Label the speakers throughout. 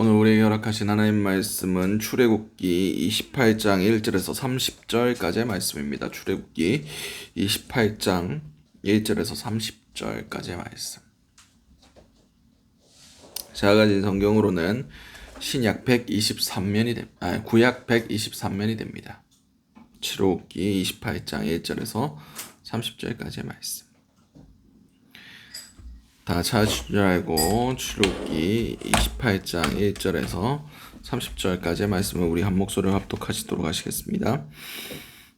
Speaker 1: 오늘 우리에게 허락하신 하나님 말씀은 출애굽기 28장 1절에서 30절까지의 말씀입니다. 출애굽기 28장 1절에서 30절까지의 말씀. 제가 가진 성경으로는 신약 123면이 구약 123면이 됩니다. 출애굽기 28장 1절에서 30절까지의 말씀. 다 찾으실 줄 알고 출애굽기 28장 1절에서 30절까지의 말씀을 우리 한 목소리로 합독하시도록 하시겠습니다.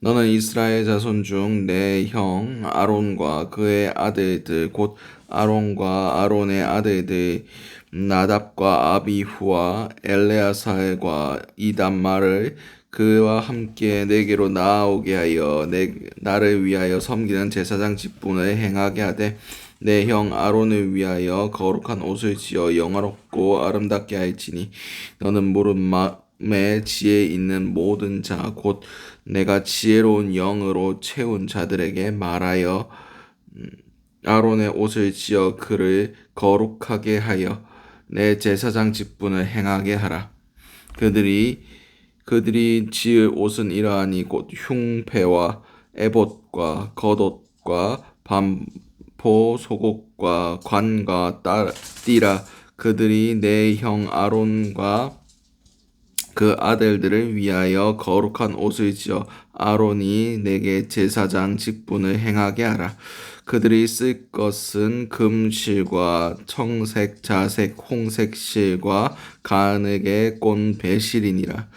Speaker 1: 너는 이스라엘 자손 중 내 형 아론과 그의 아들들 곧 아론과 아론의 아들들 나답과 아비후와 엘레아살과 이담마를 그와 함께 내게로 나아오게 하여 나를 위하여 섬기는 제사장 직분을 행하게 하되 내 형 아론을 위하여 거룩한 옷을 지어 영화롭고 아름답게 할지니 너는 모든 마음에 지혜 있는 모든 자 곧 내가 지혜로운 영으로 채운 자들에게 말하여 아론의 옷을 지어 그를 거룩하게 하여 내 제사장 직분을 행하게 하라. 그들이 지을 옷은 이러하니 곧 흉패와 에봇과 겉옷과 반포 속옷과 관과 띠라. 그들이 내 형 아론과 그 아들들을 위하여 거룩한 옷을 지어 아론이 내게 제사장 직분을 행하게 하라. 그들이 쓸 것은 금실과 청색, 자색, 홍색 실과 가늘게 꼰 배실이니라.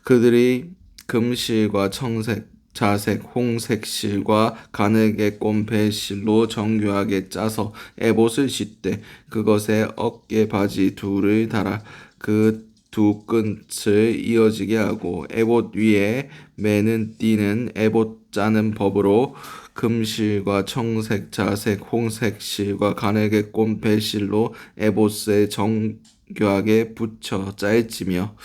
Speaker 1: 그들이 금실과 청색, 자색, 홍색 실과 가늘게 꼰 배실로 정교하게 짜서 에봇을 싯대 그것에 어깨 바지 둘을 달아 그 두 끝을 이어지게 하고 에봇 위에 매는 띠는 에봇 짜는 법으로 금실과 청색, 자색, 홍색 실과 가늘게 꼰 배실로 에봇에 정교하게 붙여 짤지며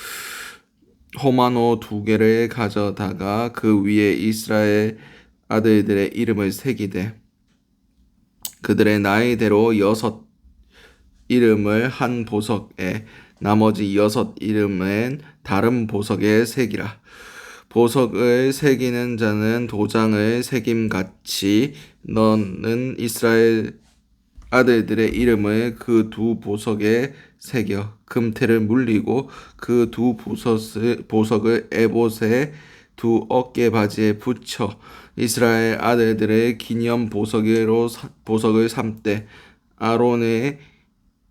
Speaker 1: 호마노 2개를 가져다가 그 위에 이스라엘 아들들의 이름을 새기되 그들의 나이대로 6 이름을 한 보석에 나머지 6 이름은 다른 보석에 새기라. 보석을 새기는 자는 도장을 새김같이 너는 이스라엘 아들들의 이름을 그 2 보석에 새겨 금태를 물리고 그 2 보석을 에봇의 2 어깨 바지에 붙여 이스라엘 아들들의 기념 보석을 삼되 아론의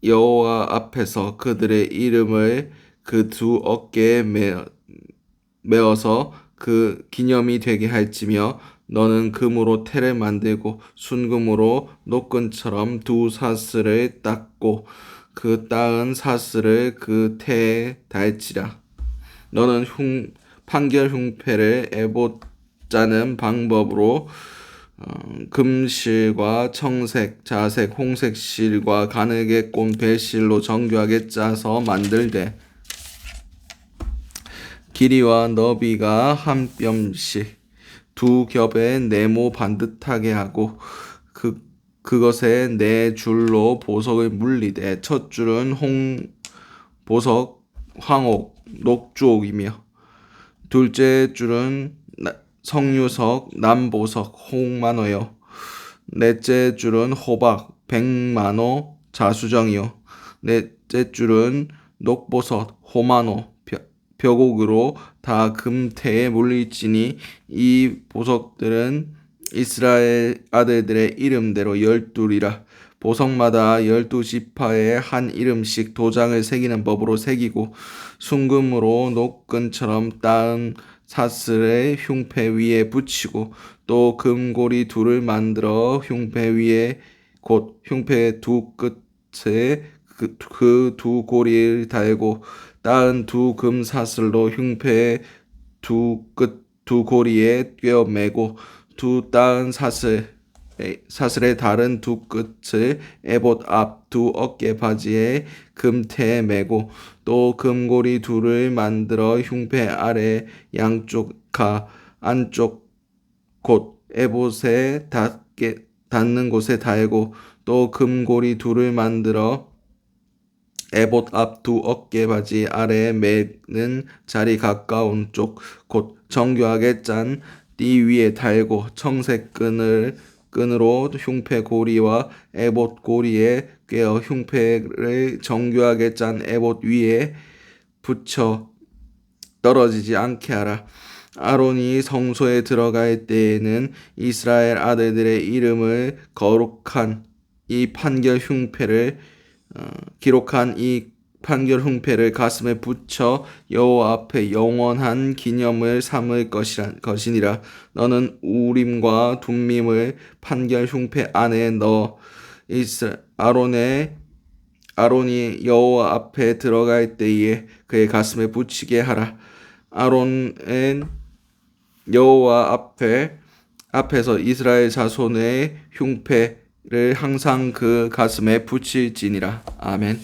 Speaker 1: 여호와 앞에서 그들의 이름을 그 2 어깨에 메어서 그 기념이 되게 할지며 너는 금으로 태를 만들고 순금으로 노끈처럼 2 사슬을 닦고 그 따은 사슬을 그 태에 달지라. 너는 판결 흉패를 에봇 짜는 방법으로 금실과 청색, 자색, 홍색 실과 가늘게 꼰 배실로 정교하게 짜서 만들되 길이와 너비가 한 뼘씩 2 겹에 네모 반듯하게 하고 그것에 4 줄로 보석을 물리되 첫 줄은 홍보석, 황옥, 녹주옥이며 둘째 줄은 성유석, 남보석, 홍만호요. 넷째 줄은 호박, 백만호, 자수정이요. 넷째 줄은 녹보석, 호만호, 벽옥으로 다 금태에 물릴지니 이 보석들은 이스라엘 아들들의 이름대로 12이라. 보석마다 12지파에 한 이름씩 도장을 새기는 법으로 새기고 순금으로 노끈처럼 따은 사슬을 흉패 위에 붙이고 또 금고리 2를 만들어 흉패 위에 곧 흉패 2 끝에 그 2 고리를 달고 따은 2 금 사슬로 흉패의 2 고리에 꿰어 매고 2 따은 사슬의 다른 2 끝을 에봇 앞 2 어깨 바지에 금태에 매고 또 금고리 2를 만들어 흉패 아래 양쪽 안쪽 곧 에봇에 닿는 곳에 달고 또 금고리 2를 만들어 에봇 앞 두 어깨바지 아래에 매는 자리 가까운 쪽 곧 정교하게 짠 띠 위에 달고 청색 끈으로 흉패 고리와 에봇 고리에 꿰어 흉패를 정교하게 짠 에봇 위에 붙여 떨어지지 않게 하라. 아론이 성소에 들어갈 때에는 이스라엘 아들들의 이름을 거룩한 이 판결 흉패를 기록한 이 판결 흉패를 가슴에 붙여 여호와 앞에 영원한 기념을 삼을 것이니라. 너는 우림과 둠밈을 판결 흉패 안에 넣어 아론이 여호와 앞에 들어갈 때에 그의 가슴에 붙이게 하라. 아론은 여호와 앞에서 이스라엘 자손의 흉패를 항상 그 가슴에 붙일지니라. 아멘.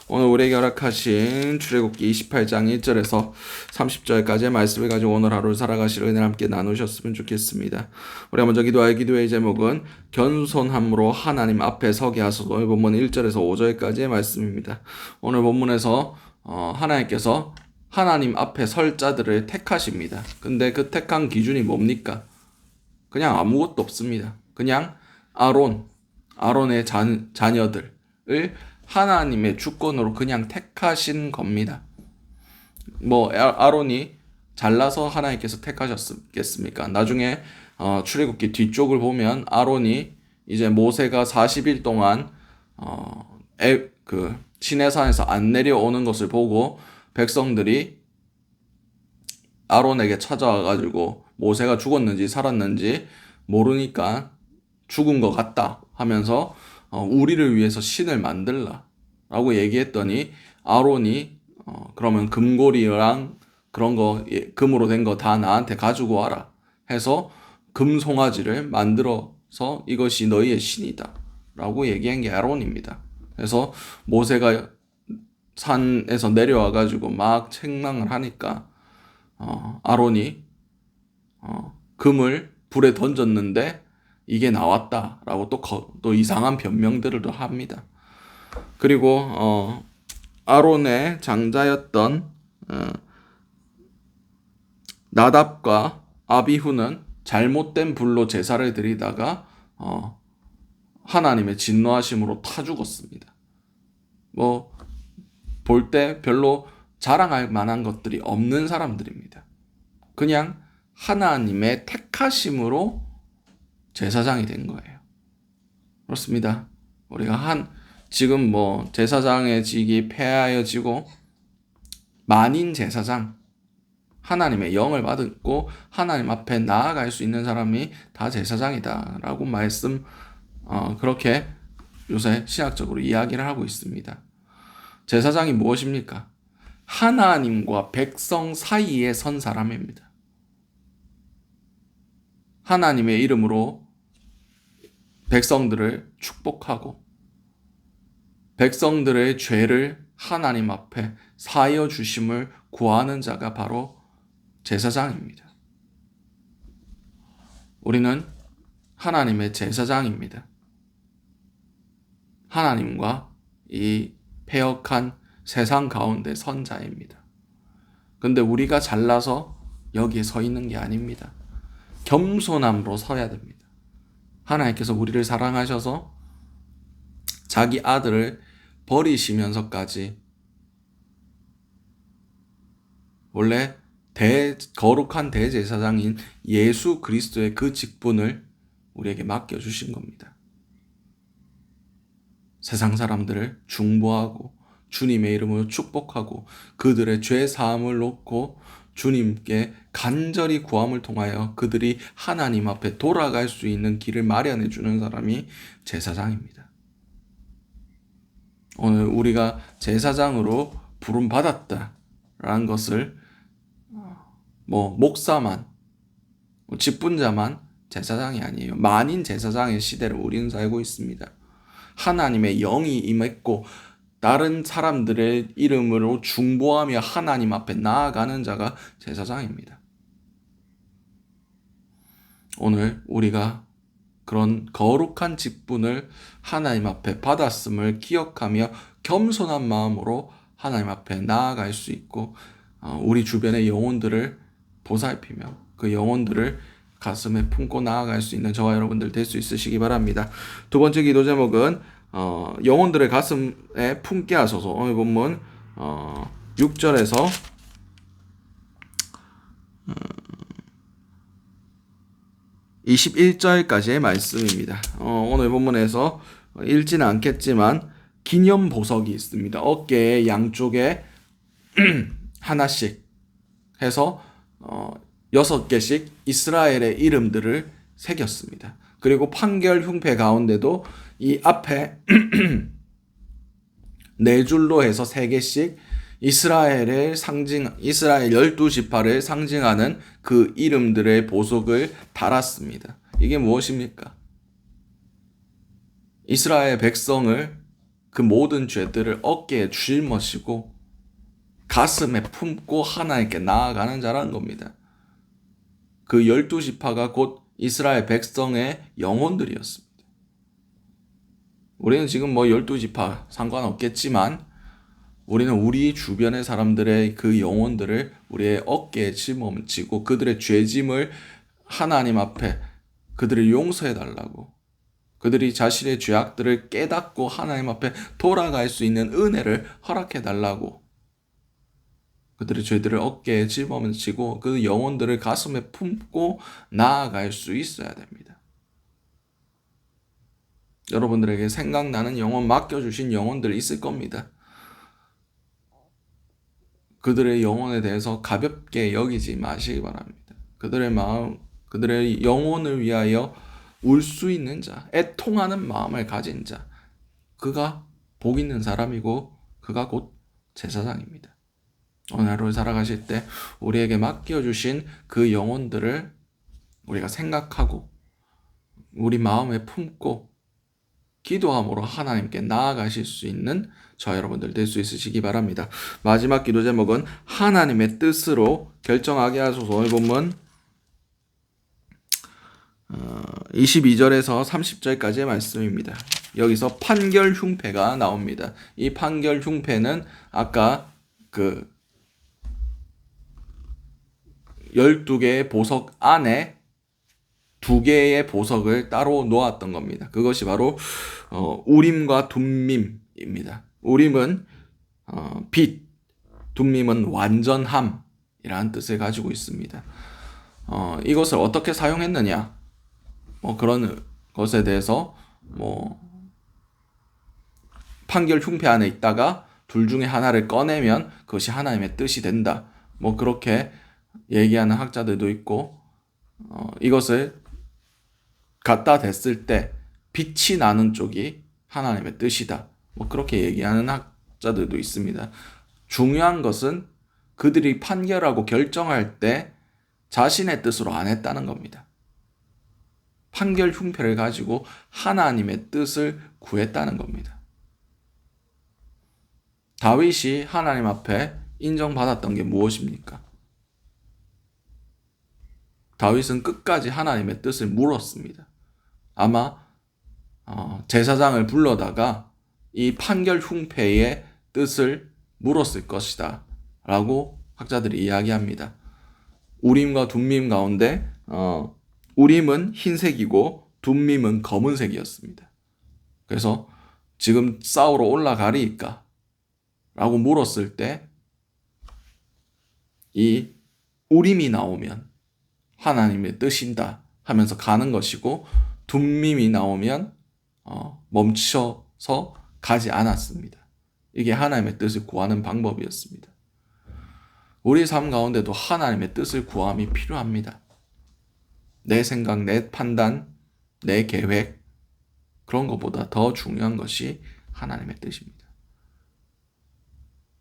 Speaker 1: 오늘 우리에게 허락하신 출애굽기 28장 1절에서 30절까지의 말씀을 가지고 오늘 하루를 살아가실 은혜를 함께 나누셨으면 좋겠습니다. 우리가 먼저 기도할 기도의 제목은 겸손함으로 하나님 앞에 서게 하소서. 오늘 본문 1절에서 5절까지의 말씀입니다. 오늘 본문에서 하나님께서 하나님 앞에 설 자들을 택하십니다. 근데 그 택한 기준이 뭡니까? 그냥 아무것도 없습니다. 그냥 아론의 자녀들을 하나님의 주권으로 그냥 택하신 겁니다. 아론이 잘나서 하나님께서 택하셨겠습니까? 나중에 출애굽기 뒤쪽을 보면 아론이 이제 모세가 40일 동안 그 시내산에서 안 내려오는 것을 보고 백성들이 아론에게 찾아와가지고 모세가 죽었는지 살았는지 모르니까 죽은 것 같다 하면서 우리를 위해서 신을 만들라 라고 얘기했더니 아론이 그러면 금고리랑 그런 거 금으로 된 거 다 나한테 가지고 와라 해서 금송아지를 만들어서 이것이 너희의 신이다 라고 얘기한 게 아론입니다. 그래서 모세가 산에서 내려와 가지고 막 책망을 하니까 아론이 금을 불에 던졌는데 이게 나왔다라고 또 이상한 변명들을 또 합니다. 그리고 아론의 장자였던 나답과 아비후는 잘못된 불로 제사를 드리다가 하나님의 진노하심으로 타 죽었습니다. 볼 때 별로 자랑할 만한 것들이 없는 사람들입니다. 그냥 하나님의 택하심으로 제사장이 된 거예요. 그렇습니다. 우리가 지금 제사장의 직이 폐하여지고 만인 제사장, 하나님의 영을 받고 하나님 앞에 나아갈 수 있는 사람이 다 제사장이다라고 그렇게 요새 신학적으로 이야기를 하고 있습니다. 제사장이 무엇입니까? 하나님과 백성 사이에 선 사람입니다. 하나님의 이름으로 백성들을 축복하고 백성들의 죄를 하나님 앞에 사하여 주심을 구하는 자가 바로 제사장입니다. 우리는 하나님의 제사장입니다. 하나님과 이 패역한 세상 가운데 선 자입니다. 근데 우리가 잘나서 여기에 서 있는 게 아닙니다. 겸손함으로 서야 됩니다. 하나님께서 우리를 사랑하셔서 자기 아들을 버리시면서까지 원래 거룩한 대제사장인 예수 그리스도의 그 직분을 우리에게 맡겨주신 겁니다. 세상 사람들을 중보하고 주님의 이름으로 축복하고 그들의 죄 사함을 놓고 주님께 간절히 구함을 통하여 그들이 하나님 앞에 돌아갈 수 있는 길을 마련해 주는 사람이 제사장입니다. 오늘 우리가 제사장으로 부름받았다라는 것을 목사만, 직분자만 제사장이 아니에요. 만인 제사장의 시대를 우리는 살고 있습니다. 하나님의 영이 임했고 다른 사람들의 이름으로 중보하며 하나님 앞에 나아가는 자가 제사장입니다. 오늘 우리가 그런 거룩한 직분을 하나님 앞에 받았음을 기억하며 겸손한 마음으로 하나님 앞에 나아갈 수 있고 우리 주변의 영혼들을 보살피며 그 영혼들을 가슴에 품고 나아갈 수 있는 저와 여러분들 될 수 있으시기 바랍니다. 두 번째 기도 제목은 영혼들의 가슴에 품게 하소서. 오늘 본문 6절에서 21절까지의 말씀입니다. 오늘 본문에서 읽지는 않겠지만 기념 보석이 있습니다. 어깨의 양쪽에 하나씩 해서 6개씩 이스라엘의 이름들을 새겼습니다. 그리고 판결 흉패 가운데도 이 앞에 4줄로 해서 3개씩 이스라엘 12지파를 상징하는 그 이름들의 보석을 달았습니다. 이게 무엇입니까? 이스라엘 백성을 그 모든 죄들을 어깨에 짊어지고 가슴에 품고 하나님께 나아가는 자라는 겁니다. 그 12지파가 곧 이스라엘 백성의 영혼들이었습니다. 우리는 지금 12지파 상관없겠지만 우리는 우리 주변의 사람들의 그 영혼들을 우리의 어깨에 짊어지고 그들의 죄짐을 하나님 앞에 그들을 용서해 달라고, 그들이 자신의 죄악들을 깨닫고 하나님 앞에 돌아갈 수 있는 은혜를 허락해 달라고, 그들의 죄들을 어깨에 짊어지고 그 영혼들을 가슴에 품고 나아갈 수 있어야 됩니다. 여러분들에게 생각나는 영혼, 맡겨주신 영혼들 있을 겁니다. 그들의 영혼에 대해서 가볍게 여기지 마시기 바랍니다. 그들의 마음, 그들의 영혼을 위하여 울 수 있는 자, 애통하는 마음을 가진 자, 그가 복 있는 사람이고 그가 곧 제사장입니다. 오늘 하루를 살아가실 때 우리에게 맡겨주신 그 영혼들을 우리가 생각하고 우리 마음에 품고 기도함으로 하나님께 나아가실 수 있는 저 여러분들 될 수 있으시기 바랍니다. 마지막 기도 제목은 하나님의 뜻으로 결정하게 하소서. 오늘 본문 22절에서 30절까지의 말씀입니다. 여기서 판결 흉패가 나옵니다. 이 판결 흉패는 아까 그 12개의 보석 안에 2개의 보석을 따로 놓았던 겁니다. 그것이 바로 우림과 둠밈입니다. 우림은 빛, 둠밈은 완전함이라는 뜻을 가지고 있습니다. 이것을 어떻게 사용했느냐? 그런 것에 대해서 판결 흉패 안에 있다가 둘 중에 하나를 꺼내면 그것이 하나님의 뜻이 된다. 그렇게 얘기하는 학자들도 있고, 이것을 갖다 댔을 때 빛이 나는 쪽이 하나님의 뜻이다. 그렇게 얘기하는 학자들도 있습니다. 중요한 것은 그들이 판결하고 결정할 때 자신의 뜻으로 안 했다는 겁니다. 판결 흉패를 가지고 하나님의 뜻을 구했다는 겁니다. 다윗이 하나님 앞에 인정받았던 게 무엇입니까? 다윗은 끝까지 하나님의 뜻을 물었습니다. 아마 제사장을 불러다가 이 판결 흉패의 뜻을 물었을 것이다 라고 학자들이 이야기합니다. 우림과 둠밈 가운데 우림은 흰색이고 둠밈은 검은색이었습니다. 그래서 지금 싸우러 올라가리까? 라고 물었을 때 이 우림이 나오면 하나님의 뜻인다 하면서 가는 것이고, 둠밈이 나오면 멈춰서 가지 않았습니다. 이게 하나님의 뜻을 구하는 방법이었습니다. 우리 삶 가운데도 하나님의 뜻을 구함이 필요합니다. 내 생각, 내 판단, 내 계획, 그런 것보다 더 중요한 것이 하나님의 뜻입니다.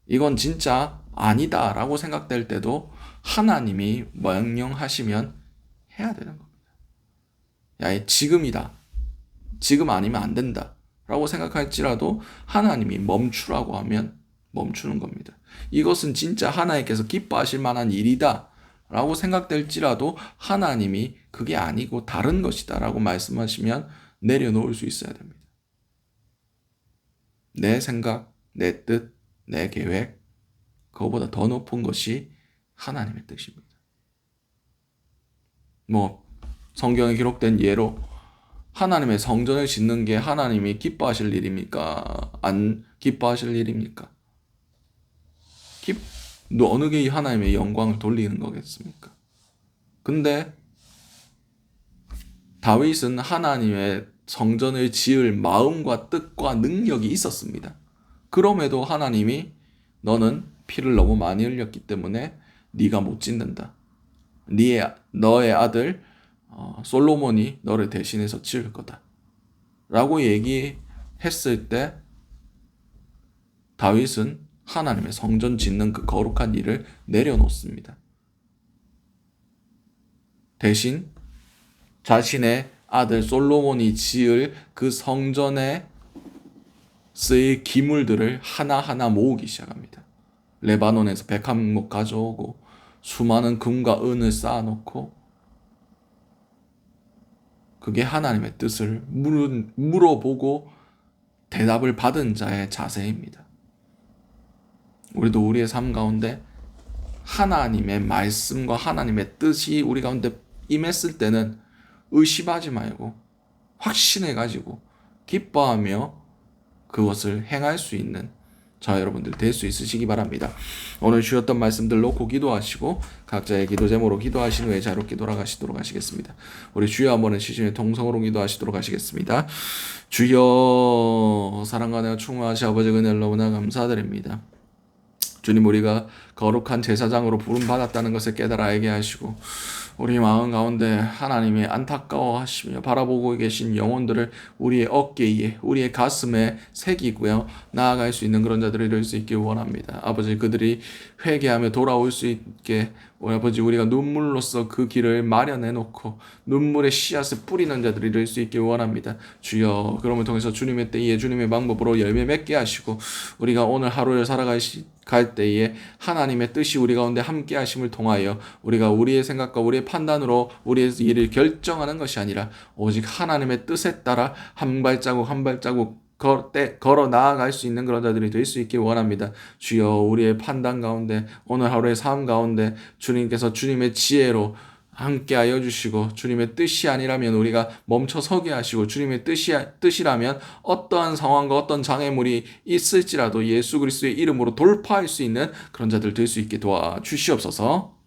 Speaker 1: 이건 진짜 아니다 라고 생각될 때도 하나님이 명령하시면 해야 되는 겁니다. 야, 지금이다. 지금 아니면 안 된다 라고 생각할지라도 하나님이 멈추라고 하면 멈추는 겁니다. 이것은 진짜 하나님께서 기뻐하실 만한 일이다 라고 생각될지라도 하나님이 그게 아니고 다른 것이다 라고 말씀하시면 내려놓을 수 있어야 됩니다. 내 생각, 내 뜻, 내 계획, 그거보다 더 높은 것이 하나님의 뜻입니다. 성경에 기록된 예로 하나님의 성전을 짓는 게 하나님이 기뻐하실 일입니까? 안 기뻐하실 일입니까? 어느 게 하나님의 영광을 돌리는 거겠습니까? 근데 다윗은 하나님의 성전을 지을 마음과 뜻과 능력이 있었습니다. 그럼에도 하나님이 너는 피를 너무 많이 흘렸기 때문에 네가 못 짓는다. 너의 아들 솔로몬이 너를 대신해서 지을 거다. 라고 얘기했을 때 다윗은 하나님의 성전 짓는 그 거룩한 일을 내려놓습니다. 대신 자신의 아들 솔로몬이 지을 그 성전에 쓰일 기물들을 하나하나 모으기 시작합니다. 레바논에서 백합목 가져오고 수많은 금과 은을 쌓아놓고 그게 하나님의 뜻을 물어보고 대답을 받은 자의 자세입니다. 우리도 우리의 삶 가운데 하나님의 말씀과 하나님의 뜻이 우리 가운데 임했을 때는 의심하지 말고 확신해가지고 기뻐하며 그것을 행할 수 있는 저 여러분들 될 수 있으시기 바랍니다. 오늘 주셨던 말씀들 놓고 기도하시고 각자의 기도 제목으로 기도하신 후에 자유롭게 돌아가시도록 하시겠습니다. 우리 주여 한번은 시신의 통성으로 기도하시도록 하시겠습니다. 주여 사랑과 내가 충만하시 아버지 은혜를 너무나 감사드립니다. 주님, 우리가 거룩한 제사장으로 부름받았다는 것을 깨달아 알게 하시고 우리 마음 가운데 하나님이 안타까워하시며 바라보고 계신 영혼들을 우리의 어깨에 우리의 가슴에 새기고요 나아갈 수 있는 그런 자들이 될 수 있길 원합니다. 아버지, 그들이 회개하며 돌아올 수 있게 아버지, 우리가 눈물로써 그 길을 마련해 놓고 눈물의 씨앗을 뿌리는 자들이 될 수 있길 원합니다. 주여, 그럼을 통해서 주님의 때에 주님의 방법으로 열매 맺게 하시고 우리가 오늘 하루를 살아갈 때에 하나님의 뜻이 우리 가운데 함께 하심을 통하여 우리가 우리의 생각과 우리의 판단으로 우리의 일을 결정하는 것이 아니라 오직 하나님의 뜻에 따라 한 발자국 한 발자국 걸어 나아갈 수 있는 그런 자들이 될 수 있길 원합니다. 주여, 우리의 판단 가운데 오늘 하루의 삶 가운데 주님께서 주님의 지혜로 함께하여 주시고 주님의 뜻이 아니라면 우리가 멈춰 서게 하시고 주님의 뜻이라면 어떠한 상황과 어떤 장애물이 있을지라도 예수 그리스도의 이름으로 돌파할 수 있는 그런 자들 될 수 있게 도와주시옵소서.